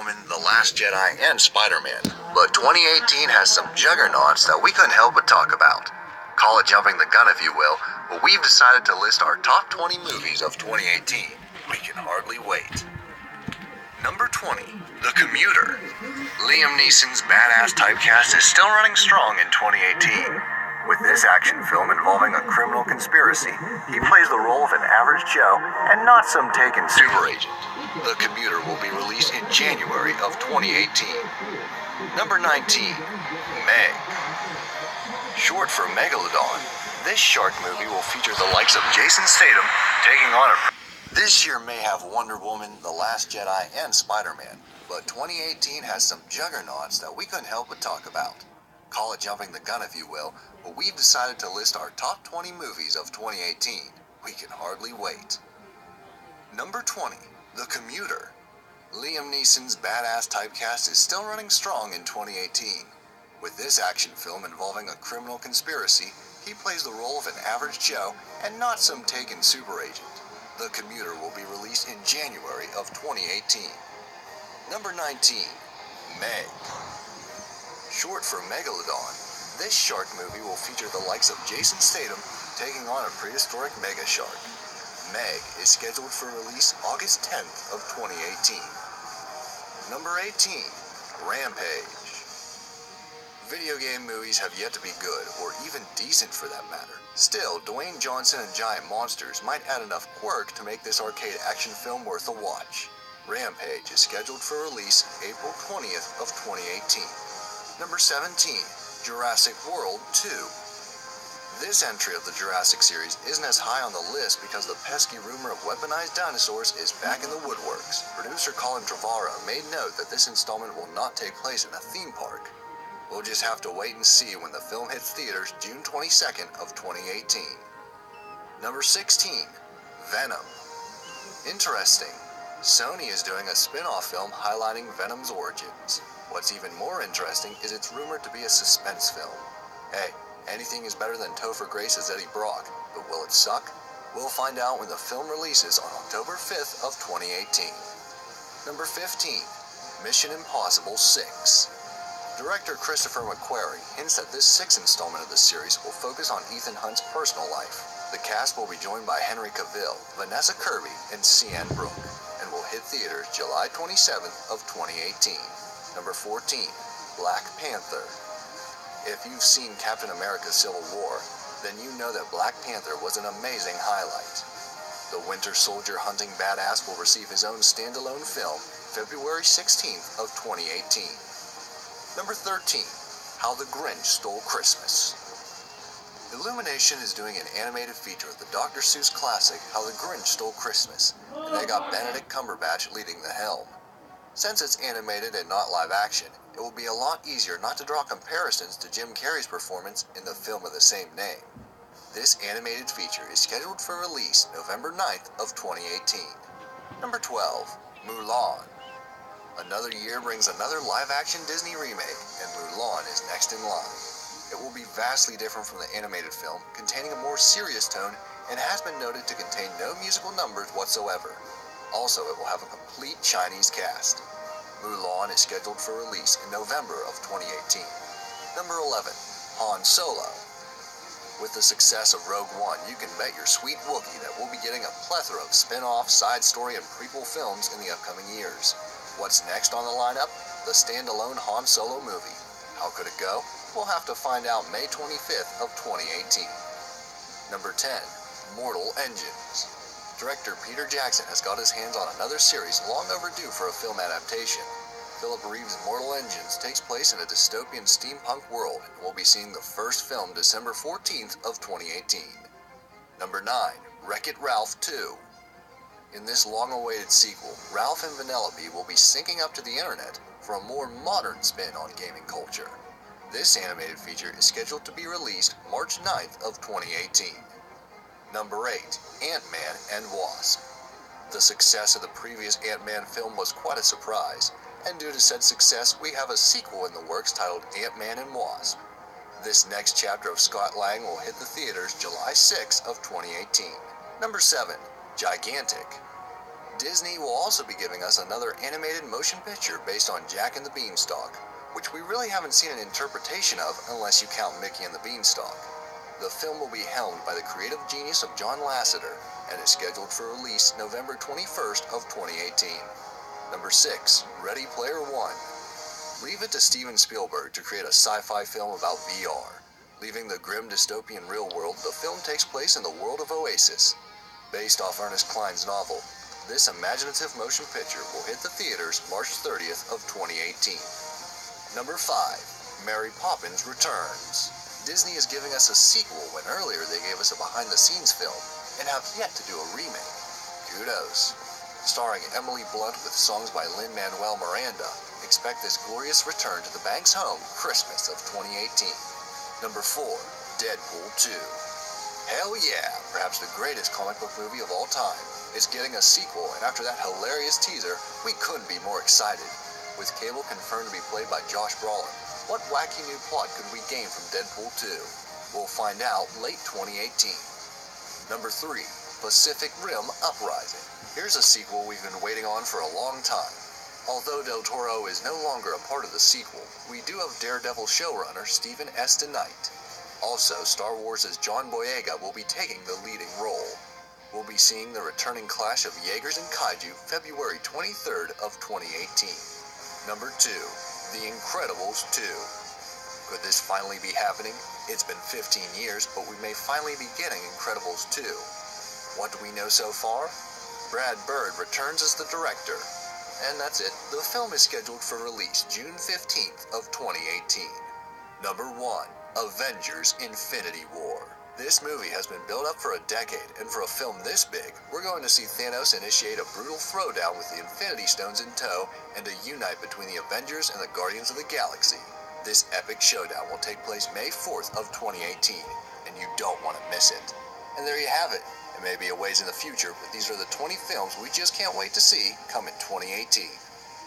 Woman, The Last Jedi, and Spider-Man. But 2018 has some juggernauts that we couldn't help but talk about. Call it jumping the gun if you will, but we've decided to list our top 20 movies of 2018. We can hardly wait. Number 20, The Commuter. Liam Neeson's badass typecast is still running strong in 2018. With this action film involving a criminal conspiracy, he plays the role of an average Joe and not some taken super agent. The Commuter will be released in January of 2018. Number 19, Meg. Short for Megalodon, this shark movie will feature the likes of Jason Statham taking on a... This year may have Wonder Woman, The Last Jedi, and Spider-Man, but 2018 has some juggernauts that we couldn't help but talk about. Call it jumping the gun if you will, but we've decided to list our top 20 movies of 2018. We can hardly wait. Number 20, The Commuter. Liam Neeson's badass typecast is still running strong in 2018. With this action film involving a criminal conspiracy, he plays the role of an average Joe and not some taken super agent. The Commuter will be released in January of 2018. Number 19, Meg. Short for Megalodon, this shark movie will feature the likes of Jason Statham taking on a prehistoric mega shark. Meg is scheduled for release August 10th of 2018. Number 18, Rampage. Video game movies have yet to be good, or even decent for that matter. Still, Dwayne Johnson and Giant Monsters might add enough quirk to make this arcade action film worth a watch. Rampage is scheduled for release April 20th of 2018. Number 17, Jurassic World 2. This entry of the Jurassic series isn't as high on the list because the pesky rumor of weaponized dinosaurs is back in the woodworks. Producer Colin Trevorrow made note that this installment will not take place in a theme park. We'll just have to wait and see when the film hits theaters June 22nd of 2018. Number 16, Venom. Interesting. Sony is doing a spin-off film highlighting Venom's origins. What's even more interesting is it's rumored to be a suspense film. Hey, anything is better than Topher Grace's Eddie Brock, but will it suck? We'll find out when the film releases on October 5th of 2018. Number 15, Mission Impossible 6. Director Christopher McQuarrie hints that this sixth installment of the series will focus on Ethan Hunt's personal life. The cast will be joined by Henry Cavill, Vanessa Kirby, and Cian Brooke, and will hit theaters July 27th of 2018. Number 14, Black Panther. If you've seen Captain America Civil War, then you know that Black Panther was an amazing highlight. The Winter Soldier hunting badass will receive his own standalone film February 16th of 2018. Number 13, How the Grinch Stole Christmas. Illumination is doing an animated feature of the Dr. Seuss classic How the Grinch Stole Christmas, and they got Benedict Cumberbatch leading the helm. Since it's animated and not live action, it will be a lot easier not to draw comparisons to Jim Carrey's performance in the film of the same name. This animated feature is scheduled for release November 9th of 2018. Number 12, Mulan. Another year brings another live-action Disney remake, and Mulan is next in line. It will be vastly different from the animated film, containing a more serious tone, and has been noted to contain no musical numbers whatsoever. Also, it will have a complete Chinese cast. Mulan is scheduled for release in November of 2018. Number 11, Han Solo. With the success of Rogue One, you can bet your sweet Wookiee that we'll be getting a plethora of spin-off, side story, and prequel films in the upcoming years. What's next on the lineup? The standalone Han Solo movie. How could it go? We'll have to find out May 25th of 2018. Number 10, Mortal Engines. Director Peter Jackson has got his hands on another series long overdue for a film adaptation. Philip Reeves' Mortal Engines takes place in a dystopian steampunk world and will be seeing the first film December 14th of 2018. Number 9, Wreck-It Ralph 2. In this long-awaited sequel, Ralph and Vanellope will be syncing up to the internet for a more modern spin on gaming culture. This animated feature is scheduled to be released March 9th of 2018. Number 8, Ant-Man and Wasp. The success of the previous Ant-Man film was quite a surprise, and due to said success, we have a sequel in the works titled Ant-Man and Wasp. This next chapter of Scott Lang will hit the theaters July 6th of 2018. Number 7, Gigantic. Disney will also be giving us another animated motion picture based on Jack and the Beanstalk, which we really haven't seen an interpretation of unless you count Mickey and the Beanstalk. The film will be helmed by the creative genius of John Lasseter and is scheduled for release November 21st of 2018. Number 6. Ready Player One. Leave it to Steven Spielberg to create a sci-fi film about VR. Leaving the grim dystopian real world, the film takes place in the world of Oasis. Based off Ernest Cline's novel, this imaginative motion picture will hit the theaters March 30th of 2018. Number 5. Mary Poppins Returns. Disney is giving us a sequel when earlier they gave us a behind-the-scenes film and have yet to do a remake. Kudos. Starring Emily Blunt with songs by Lin-Manuel Miranda, expect this glorious return to the Banks home Christmas of 2018. Number 4. Deadpool 2. Hell yeah, perhaps the greatest comic book movie of all time. It's getting a sequel, and after that hilarious teaser, we couldn't be more excited. With Cable confirmed to be played by Josh Brolin, what wacky new plot could we gain from Deadpool 2? We'll find out late 2018. Number 3. Pacific Rim Uprising. Here's a sequel we've been waiting on for a long time. Although Del Toro is no longer a part of the sequel, we do have Daredevil showrunner Stephen S. DeKnight. Also, Star Wars' John Boyega will be taking the leading role. We'll be seeing the returning clash of Jaegers and Kaiju February 23rd of 2018. Number 2. The Incredibles 2. Could this finally be happening? It's been 15 years, but we may finally be getting Incredibles 2. What do we know so far? Brad Bird returns as the director. And that's it. The film is scheduled for release June 15th of 2018. Number 1. Avengers Infinity War. This movie has been built up for a decade, and for a film this big, we're going to see Thanos initiate a brutal throwdown with the Infinity Stones in tow and a unite between the Avengers and the Guardians of the Galaxy. This epic showdown will take place May 4th of 2018, and you don't want to miss it. And there you have it. It may be a ways in the future, but these are the 20 films we just can't wait to see come in 2018.